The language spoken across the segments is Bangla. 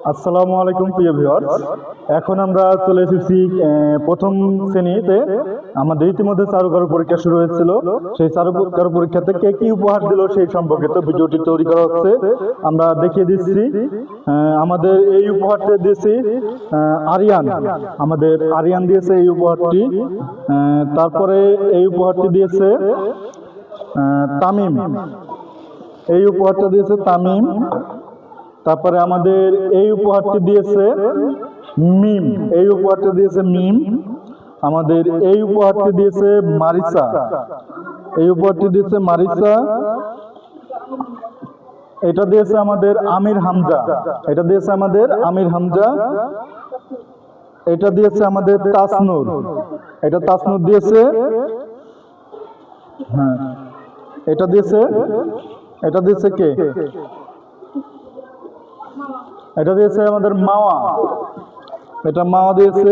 আসসালামু আলাইকুম প্রিয় ভিউয়ার্স। এখন আমরা চলে এসেছি প্রথম শ্রেণীতে। আমাদের ইতিমধ্যে চারুকারু পরীক্ষা শুরু হয়েছিল। সেই চারুকারু পরীক্ষাতে কে কি উপহার দিল সেই সম্পর্কিত ভিডিওটি তৈরি করা হচ্ছে। আমরা দেখিয়ে দিচ্ছি। আমাদের এই উপহারটি দিয়েছি আরিয়ান। আমাদের আরিয়ান দিয়েছে এই উপহারটি। তারপরে এই উপহারটি দিয়েছে তামিম। এই উপহারটা দিয়েছে তামিম। তারপরে আমাদের এই উপহারটি দিয়েছে মিম। এই উপহারটি দিয়েছে মিম। আমাদের এই উপহারটি দিয়েছে মারিসা। এই উপহারটি দিয়েছে মারিসা। এটা দিয়েছে আমাদের আমির হামজা। এটা দিয়েছে আমাদের আমির হামজা। এটা দিয়েছে আমাদের তাসনুর। এটা তাসনুর দিয়েছে। হ্যাঁ, এটা দিয়েছে কে? এটা দিয়েছে আমাদের মাওয়া। এটা মাওয়া দিয়েছে।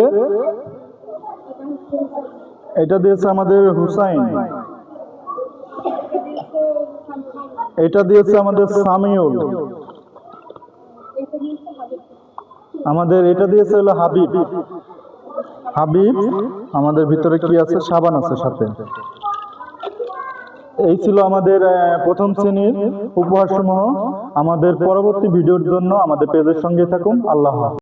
এটা দিয়েছে আমাদের হুসাইন। এটা দিয়েছে আমাদের সামিউল। আমাদের এটা দিয়েছে হলো হাবিব। হাবিব। আমাদের ভিতরে কি আছে? সাবান আছে সাথে। এই ছিল আমাদের প্রথম শ্রেণীর উপহারসমূহ। আমাদের পরবর্তী ভিডিওর জন্য আমাদের পেজের সঙ্গে থাকুন। আল্লাহ হাফেজ।